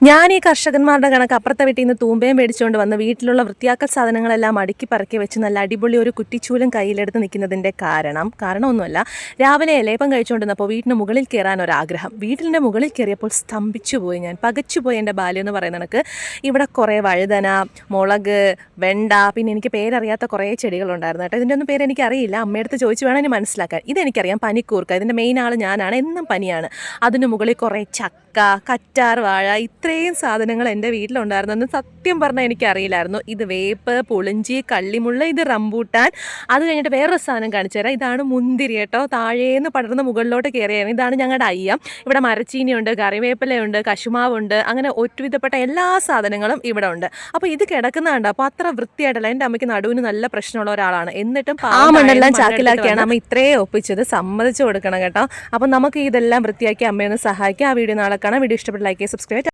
ഞാൻ ഈ കർഷകന്മാരുടെ കണക്ക് അപ്പുറത്തെ വീട്ടിൽ നിന്ന് തൂമ്പയും മേടിച്ചുകൊണ്ട് വന്ന് വീട്ടിലുള്ള വൃത്തിയാക്കൽ സാധനങ്ങളെല്ലാം അടുക്കി പറക്കി വെച്ച് നല്ല അടിപൊളി ഒരു കുറ്റിച്ചൂലും കയ്യിലെടുത്ത് നിൽക്കുന്നതിൻ്റെ കാരണമൊന്നുമല്ല. രാവിലെ ഇലയപ്പം കഴിച്ചുകൊണ്ടിരുന്നപ്പോൾ വീട്ടിന് മുകളിൽ കയറാൻ ഒരാഗ്രഹം. വീട്ടിൻ്റെ മുകളിൽ കയറിയപ്പോൾ സ്തംഭിച്ചു പോയി, ഞാൻ പകച്ചുപോയി. എൻ്റെ ബാല്യം എന്ന് പറയുന്ന കണക്ക് ഇവിടെ കുറേ വഴുതന, മുളക്, വെണ്ട, പിന്നെ എനിക്ക് പേരറിയാത്ത കുറേ ചെടികളുണ്ടായിരുന്നു കേട്ടോ. ഇതിൻ്റെ ഒന്നും പേര് എനിക്കറിയില്ല, അമ്മയടുത്ത് ചോദിച്ച് വേണം ഇനി മനസ്സിലാക്കാൻ. ഇതെനിക്കറിയാം, പനിക്കൂർക്ക. ഇതിൻ്റെ മെയിൻ ആൾ ഞാനാണ്, എന്നും പനിയാണ്. അതിന് മുകളിൽ കുറേ ചക്ക, കറ്റാർ വാഴ, ഇത്രയും സാധനങ്ങൾ എൻ്റെ വീട്ടിലുണ്ടായിരുന്നെന്ന് സത്യം പറഞ്ഞാൽ എനിക്കറിയില്ലായിരുന്നു. ഇത് വേപ്പ്, പുളിഞ്ചി, കള്ളിമുള്ള, ഇത് റംബൂട്ടാൻ. അത് കഴിഞ്ഞിട്ട് വേറൊരു സാധനം കാണിച്ചു തരാം. ഇതാണ് മുന്തിരി കേട്ടോ. താഴേന്ന് പടർന്ന് മുകളിലോട്ട് കയറിയാണ്. ഇതാണ് ഞങ്ങളുടെ അയ്യം. ഇവിടെ മരച്ചീനിയുണ്ട്, കറിവേപ്പിലയുണ്ട്, കശുമാവുണ്ട്, അങ്ങനെ ഒരുവിധപ്പെട്ട എല്ലാ സാധനങ്ങളും ഇവിടെ ഉണ്ട്. അപ്പോൾ ഇത് കിടക്കുന്നതുണ്ട്. അപ്പോൾ അത്ര വൃത്തിയായിട്ടല്ല. എൻ്റെ അമ്മയ്ക്ക് നടുവിന് നല്ല പ്രശ്നമുള്ള ഒരാളാണ്. എന്നിട്ടും ആ മണ്ണെല്ലാം ചാക്കിലാക്കിയാണ് അമ്മ ഇത്രയും ഒപ്പിച്ചത്. സമ്മതിച്ചു കൊടുക്കണം കേട്ടോ. അപ്പോൾ നമുക്ക് ഇതെല്ലാം വൃത്തിയാക്കി അമ്മയൊന്ന് സഹായിക്കാം. ആ വീഡിയോ നാളെ കാണാം. വീഡിയോ ഇഷ്ടപ്പെട്ട ലൈക്ക്, സബ്സ്ക്രൈബ്.